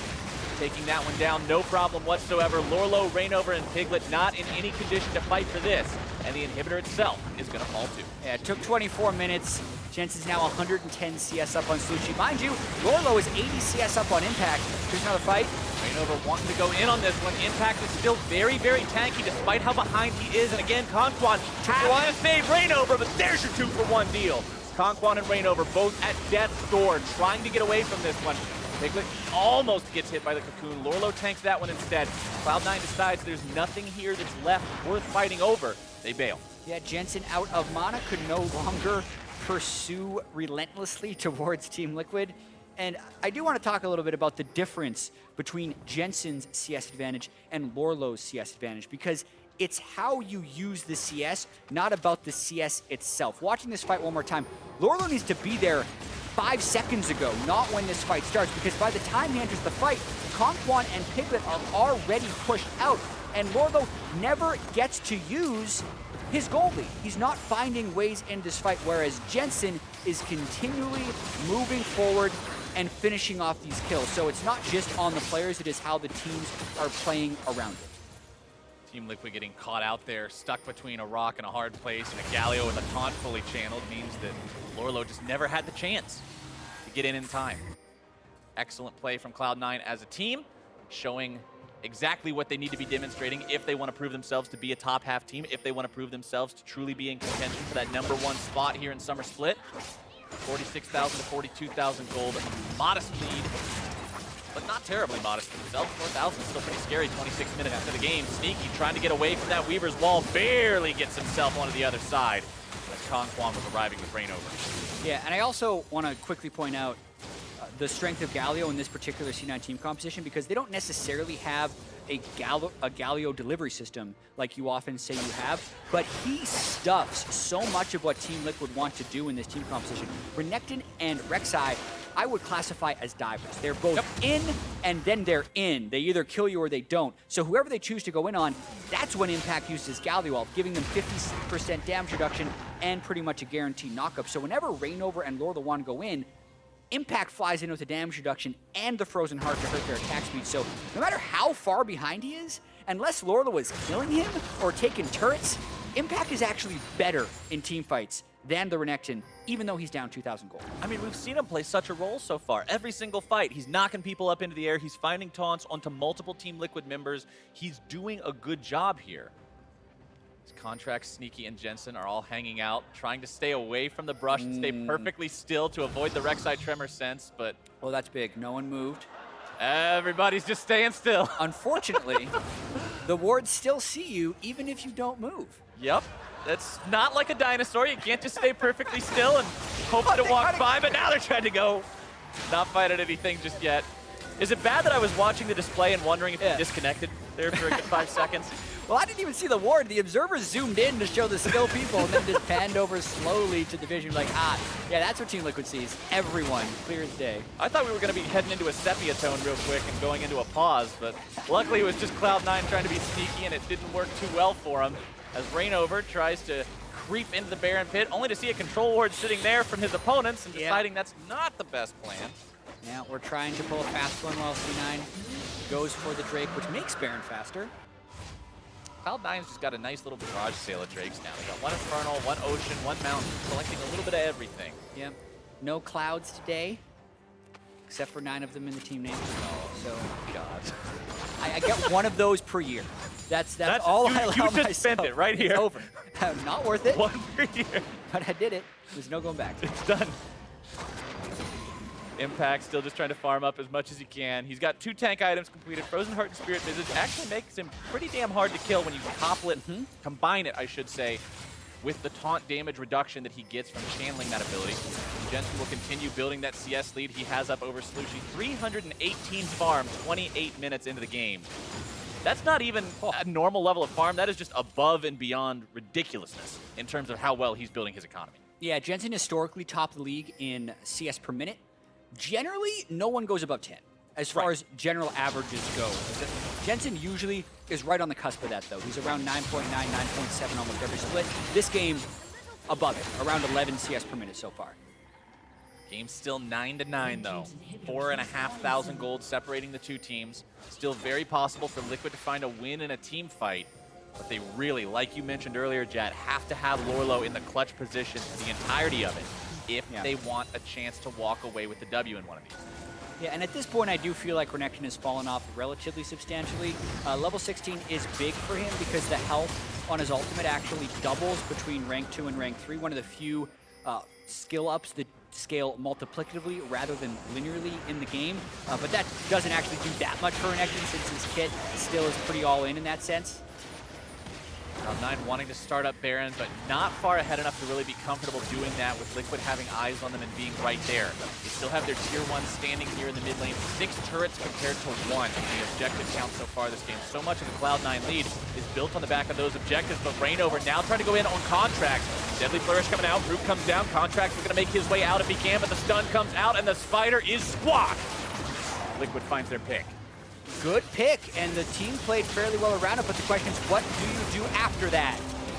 Taking that one down, no problem whatsoever. Lorlo, Rainover, and Piglet not in any condition to fight for this. and the inhibitor itself is going to fall too. Yeah, it took 24 minutes. Jensen's now 110 CS up on Slushie. Mind you, Lorlo is 80 CS up on Impact. Here's another fight. Rainover wanting to go in on this one. Impact is still very, very tanky despite how behind he is. And again, Conquan trying to save Rainover, but there's your 2-for-1 deal. Conquan and Rainover both at death's door, trying to get away from this one. Piglet almost gets hit by the cocoon. Lorlo tanks that one instead. Cloud9 decides there's nothing here that's left worth fighting over. They bail. Yeah, Jensen out of mana, could no longer pursue relentlessly towards Team Liquid. And I do want to talk a little bit about the difference between Jensen's CS advantage and Lorlo's CS advantage, because it's how you use the CS, not about the CS itself. Watching this fight one more time, Lorlo needs to be there 5 seconds ago, not when this fight starts, because by the time he enters the fight, Conquan and Piglet are already pushed out, and Lorlo never gets to use his gold lead. He's not finding ways in this fight, whereas Jensen is continually moving forward and finishing off these kills. So it's not just on the players, it is how the teams are playing around it. Team Liquid getting caught out there, stuck between a rock and a hard place, and a Galio with a taunt fully channeled means that Lorlo just never had the chance to get in time. Excellent play from Cloud9 as a team, showing exactly what they need to be demonstrating if they want to prove themselves to be a top half team, if they want to prove themselves to truly be in contention for that #1 spot here in Summer Split. 46,000 to 42,000 gold, modest lead, but not terribly modest for themselves. 4,000 is still pretty scary. 26 minutes into the game. Sneaky trying to get away from that Weaver's wall, barely gets himself onto the other side as Conquan was arriving with Rainover. Yeah, and I also want to quickly point out the strength of Galio in this particular C9 team composition, because they don't necessarily have a Galio delivery system like you often say you have, but he stuffs so much of what Team Liquid want to do in this team composition. Renekton and Rek'Sai, I would classify as divers. They're both in and then they're in. They either kill you or they don't. So whoever they choose to go in on, that's when Impact uses Galio ult, giving them 50% damage reduction and pretty much a guaranteed knockup. So whenever Rainover and Lorlo want to go in, Impact flies in with the damage reduction and the Frozen Heart to hurt their attack speed. So no matter how far behind he is, unless Lorlo is killing him or taking turrets, Impact is actually better in team fights than the Renekton, even though he's down 2,000 gold. I mean, we've seen him play such a role so far. Every single fight, he's knocking people up into the air. He's finding taunts onto multiple Team Liquid members. He's doing a good job here. Contract, Sneaky, and Jensen are all hanging out, trying to stay away from the brush and stay perfectly still to avoid the Rek'Sai Tremor sense, but... Well, that's big. No one moved. Everybody's just staying still. Unfortunately, the wards still see you even if you don't move. Yep. That's not like a dinosaur. You can't just stay perfectly still and hope that it walks by, but now they're trying to go. Not fight at anything just yet. Is it bad that I was watching the display and wondering if he disconnected there for a good 5 seconds? Well, I didn't even see the ward. The observers zoomed in to show the skill people and then just panned over slowly to the vision like, yeah, that's what Team Liquid sees. Everyone, clear as day. I thought we were going to be heading into a sepia tone real quick and going into a pause, but luckily it was just Cloud9 trying to be sneaky and it didn't work too well for him as Rainover tries to creep into the Baron Pit, only to see a control ward sitting there from his opponents and deciding that's not the best plan. Yeah, we're trying to pull a fast one while C9 goes for the Drake, which makes Baron faster. Cloud9's just got a nice little barrage sale of Drakes now. They got one Infernal, one Ocean, one Mountain, collecting a little bit of everything. Yep. No clouds today, except for 9 of them in the team name. So, God. I get one of those per year. That's all I allow myself. You just spent it right here. It's over. Not worth it. One per year. But I did it. There's no going back. It's done. Impact still just trying to farm up as much as he can. He's got 2 tank items completed. Frozen Heart and Spirit Visage actually makes him pretty damn hard to kill when you couple it, combine it, I should say, with the taunt damage reduction that he gets from channeling that ability. Jensen will continue building that CS lead he has up over Slushie. 318 farm, 28 minutes into the game. That's not even a normal level of farm. That is just above and beyond ridiculousness in terms of how well he's building his economy. Yeah, Jensen historically topped the league in CS per minute. Generally, no one goes above 10 as far as general averages go. Jensen usually is right on the cusp of that, though. He's around 9.9, 9.7 almost every split. This game, above it, around 11 CS per minute so far. Game's still 9-9, though. 4,500 gold separating the two teams. Still very possible for Liquid to find a win in a team fight. But they really, like you mentioned earlier, Jet, have to have Lorlo in the clutch position for the entirety of it if they want a chance to walk away with the W in one of these. Yeah, and at this point, I do feel like Renekton has fallen off relatively substantially. Level 16 is big for him because the health on his ultimate actually doubles between rank 2 and rank 3. One of the few skill ups that scale multiplicatively rather than linearly in the game. But that doesn't actually do that much for Renekton since his kit still is pretty all in that sense. Cloud9 wanting to start up Baron, but not far ahead enough to really be comfortable doing that with Liquid having eyes on them and being right there. They still have their tier 1 standing here in the mid lane. 6 turrets compared to 1 in the objective count so far this game. So much of the Cloud9 lead is built on the back of those objectives, but Reignover now trying to go in on Contract. Deadly Flourish coming out, Root comes down, Contract is going to make his way out if he can, but the stun comes out and the Spider is squashed. Liquid finds their pick. Good pick, and the team played fairly well around it, but the question is, what do you do after that?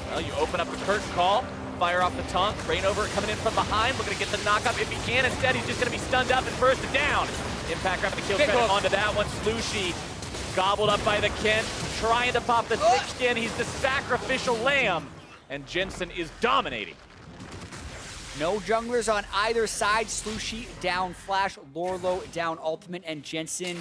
Well, you open up the curtain call, fire off the tongue, Reignover coming in from behind, looking to get the knockup if he can. Instead, he's just going to be stunned up and bursted down. Impact grabbing the kill credit onto that one. Slushie gobbled up by the Kent, trying to pop the thick skin. He's the sacrificial lamb, and Jensen is dominating. No junglers on either side. Slushie down flash, Lorlo down ultimate, and Jensen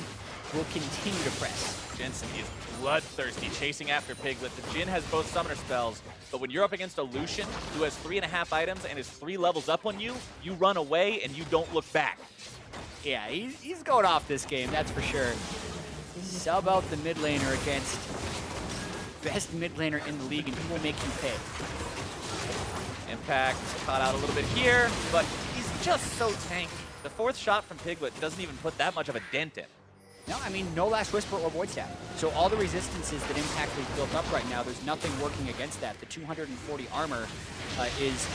will continue to press. Jensen is bloodthirsty, chasing after Piglet. The Jhin has both summoner spells, but when you're up against a Lucian who has 3.5 items and is 3 levels up on you, you run away and you don't look back. Yeah, he's going off this game, that's for sure. Sub out the mid laner against best mid laner in the league, and he will make you pay. Impact caught out a little bit here, but he's just so tanky. The 4th shot from Piglet doesn't even put that much of a dent in. No, I mean, no Last Whisper or Void Staff. So all the resistances that Impact has built up right now, there's nothing working against that. The 240 armor is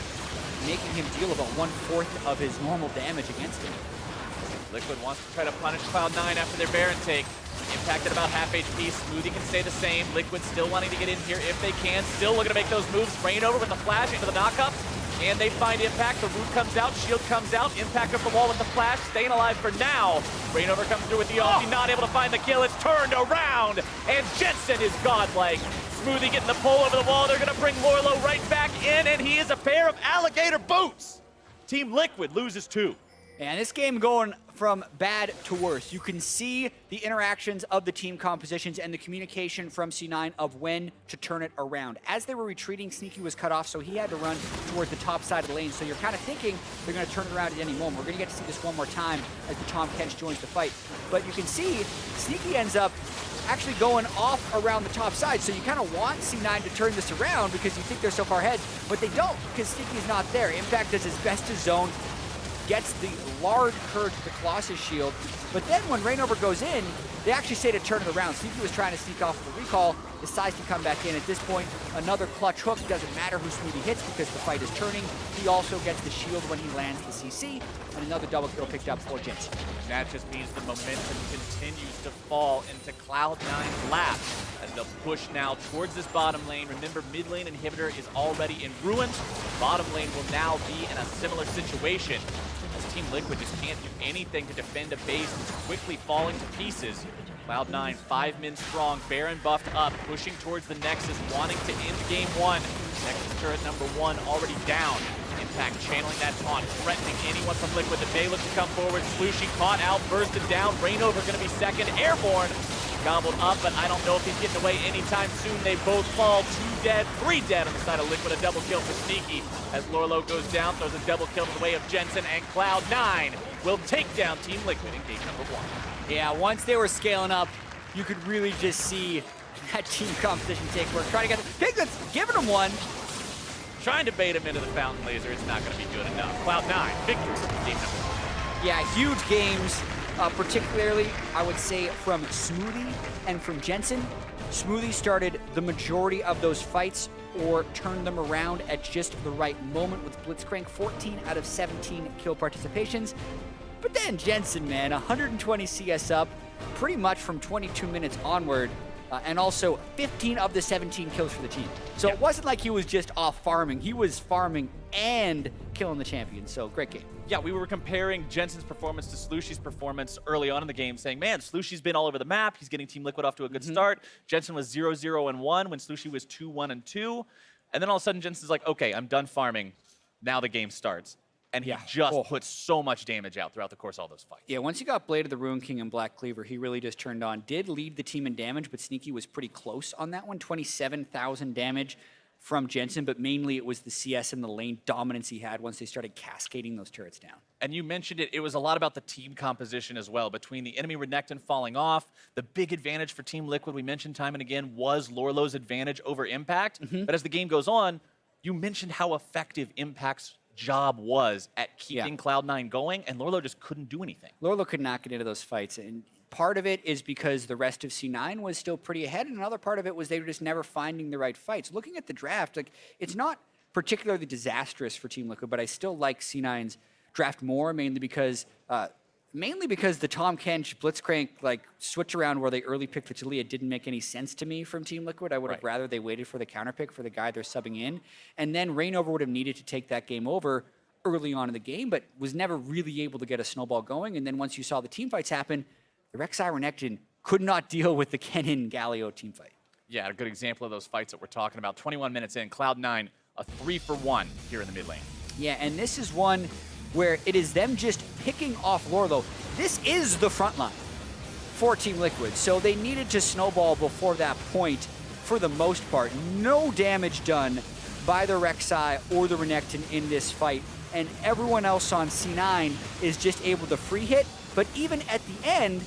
making him deal about 1/4 of his normal damage against him. Liquid wants to try to punish Cloud9 after their Baron take. Impact at about half HP. Smoothie can stay the same. Liquid still wanting to get in here if they can. Still looking to make those moves. Reignover with the flash into the knockup. And they find Impact. The Root comes out. Shield comes out. Impact up the wall with the flash. Staying alive for now. Reignover comes through with the ulti. Not able to find the kill. It's turned around. And Jensen is godlike. Smoothie getting the pull over the wall. They're going to bring Lorlo right back in. And he is a pair of alligator boots. Team Liquid loses 2. And this game going from bad to worse. You can see the interactions of the team compositions and the communication from C9 of when to turn it around. As they were retreating, Sneaky was cut off, so he had to run towards the top side of the lane. So you're kind of thinking they're going to turn it around at any moment. We're going to get to see this one more time as the Tom Kench joins the fight. But you can see Sneaky ends up actually going off around the top side. So you kind of want C9 to turn this around because you think they're so far ahead, but they don't because Sneaky's not there. Impact does his best to zone, gets the large curve to the Colossus shield, but then when Reignover goes in, they actually say to turn it around. Sneaky was trying to sneak off with the recall, decides to come back in. At this point, another clutch hook. Doesn't matter who Smoothie hits because the fight is turning. He also gets the shield when he lands the CC, and another double kill picked up for Jensen. That just means the momentum continues to fall into Cloud9's lap as they'll push now towards this bottom lane. Remember, mid lane inhibitor is already in ruins. Bottom lane will now be in a similar situation as Team Liquid just can't do anything to defend a base that's quickly falling to pieces. Cloud9, 5 men strong, Baron buffed up, pushing towards the Nexus, wanting to end game 1. Nexus turret number 1 already down. Impact channeling that taunt, threatening anyone from Liquid that may look to come forward. Slushie caught out, bursted down. Reignover going to be second. Airborne gobbled up, but I don't know if he's getting away anytime soon. They both fall. 2 dead, 3 dead on the side of Liquid. A double kill for Sneaky as Lorlo goes down, throws a double kill to the way of Jensen, and Cloud9 will take down Team Liquid in game number 1. Yeah, once they were scaling up, you could really just see that team competition take work. Trying to get the Piglet's giving them one. Trying to bait him into the fountain laser, it's not going to be good enough. Cloud9, victory for team number 1. Yeah, huge games, particularly, I would say, from Smoothie and from Jensen. Smoothie started the majority of those fights or turned them around at just the right moment with Blitzcrank, 14 out of 17 kill participations. But then Jensen, man, 120 CS up, pretty much from 22 minutes onward. and also 15 of the 17 kills for the team. So it wasn't like he was just off farming. He was farming and killing the champion. So great game. Yeah, we were comparing Jensen's performance to Slushy's performance early on in the game, saying, man, Slushy's been all over the map. He's getting Team Liquid off to a good start. Jensen was 0-0-1 when Slushy was 2-1-2. And then all of a sudden, Jensen's like, okay, I'm done farming. Now the game starts. And he just put so much damage out throughout the course of all those fights. Yeah, once he got Blade of the Ruin King and Black Cleaver, he really just turned on. Did lead the team in damage, but Sneaky was pretty close on that one. 27,000 damage from Jensen, but mainly it was the CS and the lane dominance he had once they started cascading those turrets down. And you mentioned it, it was a lot about the team composition as well, between the enemy Renekton falling off. The big advantage for Team Liquid, we mentioned time and again, was Lorlo's advantage over Impact. But as the game goes on, you mentioned how effective Impact's job was at keeping Cloud9 going, and Lorlo just couldn't do anything. Lorlo could not get into those fights, and part of it is because the rest of C9 was still pretty ahead, and another part of it was they were just never finding the right fights. Looking at the draft, like, it's not particularly disastrous for Team Liquid, but I still like C9's draft more, mainly because the Tom Kench Blitzcrank switch around where they early picked the Talia didn't make any sense to me from Team Liquid. I would have rather they waited for the counter pick for the guy they're subbing in, and then Reignover would have needed to take that game over early on in the game, but was never really able to get a snowball going. And then once you saw the team fights happen, the Rek'Sai Renekton could not deal with the Kennen Galio team fight. Yeah, a good example of those fights that we're talking about. 21 minutes in, Cloud9, a 3-for-1 here in the mid lane. Yeah, and this is one where it is them just picking off Lorlo. This is the front line for Team Liquid, so they needed to snowball before that point for the most part. No damage done by the Rek'Sai or the Renekton in this fight, and everyone else on C9 is just able to free hit, but even at the end,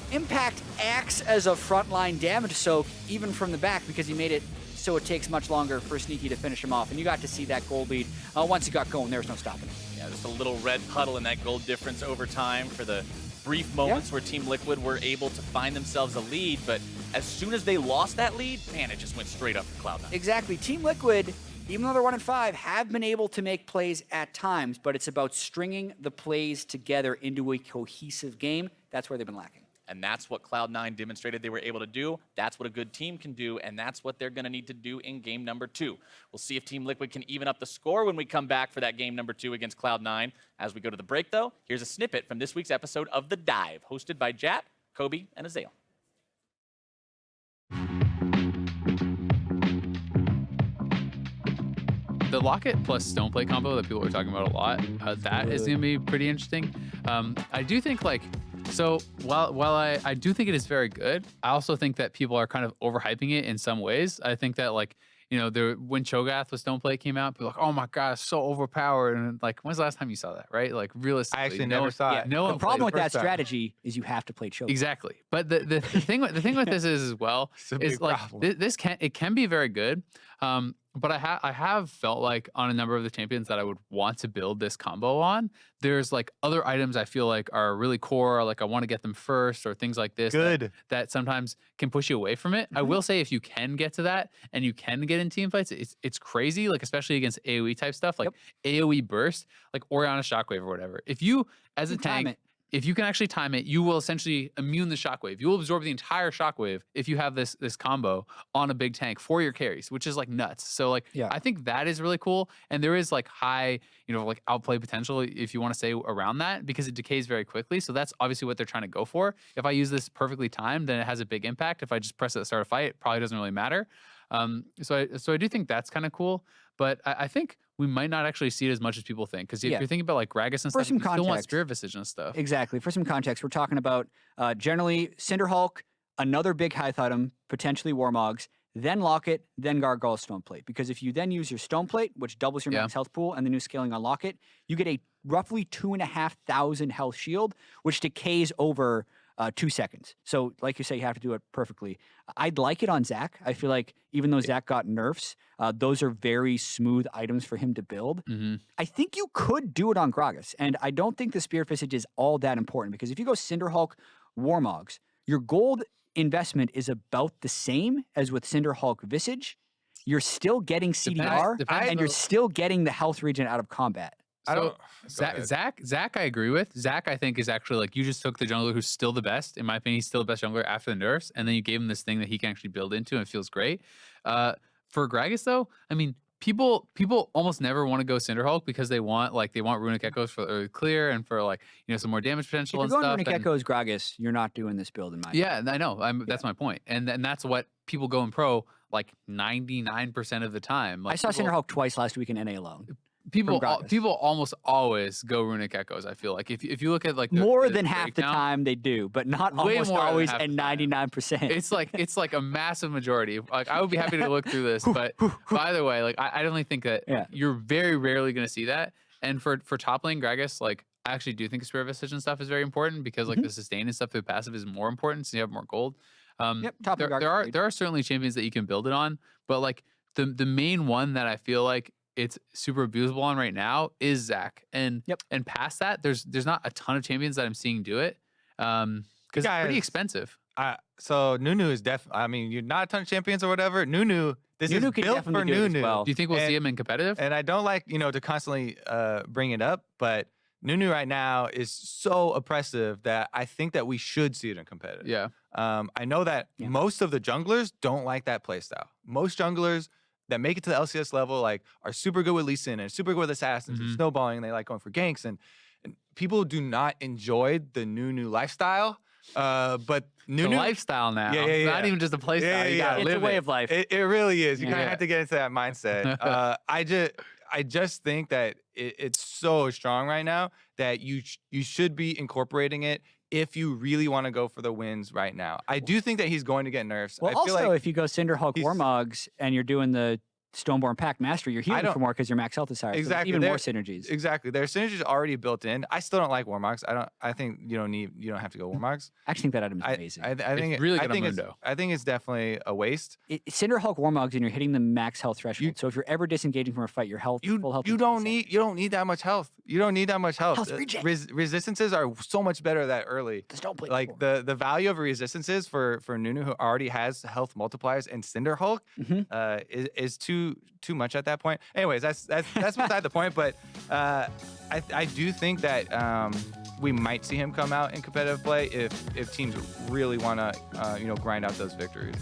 Impact acts as a frontline damage soak, even from the back, because he made it so it takes much longer for Sneaky to finish him off. And you got to see that gold lead. Once he got going, there was no stopping it. Yeah, just a little red puddle in that gold difference over time for the brief moments where Team Liquid were able to find themselves a lead. But as soon as they lost that lead, man, it just went straight up for Cloud9. Exactly. Team Liquid, even though they're 1-5, have been able to make plays at times, but it's about stringing the plays together into a cohesive game. That's where they've been lacking. And that's what Cloud9 demonstrated they were able to do. That's what a good team can do, and that's what they're going to need to do in game number 2. We'll see if Team Liquid can even up the score when we come back for that game number 2 against Cloud9. As we go to the break, though, here's a snippet from this week's episode of The Dive, hosted by Jat, Kobe, and Azael. The Locket plus Stoneplate combo that people are talking about a lot, that is going to be pretty interesting. I do think, so while I do think it is very good, I also think that people are kind of overhyping it in some ways. I think that when Cho'Gath with Stoneplate came out, people were like, oh my god, it's so overpowered. And when's the last time you saw that, right? Realistically, I actually never saw it. No, the problem with that strategy is you have to play Cho'Gath. Exactly. But the thing with this is as well is it can be very good. But I have felt like on a number of the champions that I would want to build this combo on, there's other items I feel like are really core, I want to get them first or things like this that sometimes can push you away from it. I will say if you can get to that and you can get in team fights, it's crazy, especially against AoE type stuff, AoE burst, Orianna Shockwave or whatever. If you, as a tank, if you can actually time it, you will essentially immune the shockwave. You will absorb the entire shockwave if you have this combo on a big tank for your carries, which is nuts. So I think that is really cool, and there is high outplay potential if you want to say around that because it decays very quickly. So that's obviously what they're trying to go for. If I use this perfectly timed, then it has a big impact. If I just press it at the start of a fight, it probably doesn't really matter. So I do think that's kind of cool, but I think we might not actually see it as much as people think. Because if you're thinking about Gragas and stuff, you still want Spirit Visage and stuff. Exactly. For some context, we're talking about generally Cinderhulk, another big Hythe item, potentially Warmogs, then Locket, then Gargoyle Stoneplate. Because if you then use your Stoneplate, which doubles your max health pool, and the new scaling on Locket, you get a roughly 2,500 health shield, which decays over 2 seconds. So, like you say, you have to do it perfectly. I'd like it on Zac. I feel like even though Zac got nerfs, those are very smooth items for him to build. I think you could do it on Gragas, and I don't think the Spirit Visage is all that important because if you go Cinderhulk, Warmogs, your gold investment is about the same as with Cinderhulk Visage. You're still getting CDR, and you're still getting the health regen out of combat. So Zach, I agree with. Zach, I think is actually like you just took the jungler who's still the best. In my opinion, he's still the best jungler after the nerfs, and then you gave him this thing that he can actually build into, and it feels great. For Gragas though, I mean, people almost never want to go Cinderhulk because they want Runic Echoes for early clear and for like some more damage potential If and you're stuff. going Runic Echoes, Gragas, you're not doing this build in my opinion. Yeah, I know. That's my point, and that's what people go in pro like 99% of the time. Like, I saw Cinderhulk twice last week in NA alone. People almost always go Runic Echoes. I feel like if you look at like more than half the time they do, but not way almost more always than and 99%. It's like a massive majority. Like I would be happy to look through this, but by the way, like I don't think that you're very rarely going to see that. And for top lane Gragas, like I actually do think Spirit Visage and stuff is very important because like the sustain and stuff through passive is more important, so you have more gold. There are certainly champions that you can build it on, but like the main one that I feel like it's super abusable on right now is Zach. And past that, there's not a ton of champions that I'm seeing do it because it's pretty expensive. So Nunu is I mean, you're not a ton of champions or whatever. Nunu is built for Nunu. Well. Do you think we'll see him in competitive? And I don't like, to constantly bring it up, but Nunu right now is so oppressive that I think that we should see it in competitive. Yeah. I know that most of the junglers don't like that playstyle. Most junglers that make it to the LCS level like are super good with Lee Sin and super good with assassins and snowballing, and they like going for ganks, and people do not enjoy the Nunu lifestyle. But Nunu, the lifestyle now, not even just a play style. You gotta it's live a way of life. It really is. You kind of have to get into that mindset. I just think that it's so strong right now that you should be incorporating it if you really want to go for the wins right now. I do think that he's going to get nerfs. Well, I feel also, like if you go Cinderhulk Warmogs and you're doing the Stoneborn Pack Master, you're healing for more because your max health is higher. Exactly. So even more synergies. Exactly. There's synergies already built in. I still don't like Warmogs. I think you don't have to go Warmogs. I actually think that item is amazing. I think it's really good I on Mundo. I think it's definitely a waste. Cinderhulk Warmogs and you're hitting the max health threshold. So if you're ever disengaging from a fight, your health full health. You don't need that much health. You don't need that much health. Resistances are so much better that early. Just don't play like the value of resistances for Nunu, who already has health multipliers, and Cinderhulk is too much at that point. Anyways, that's beside the point. But I do think that we might see him come out in competitive play if teams really want to grind out those victories.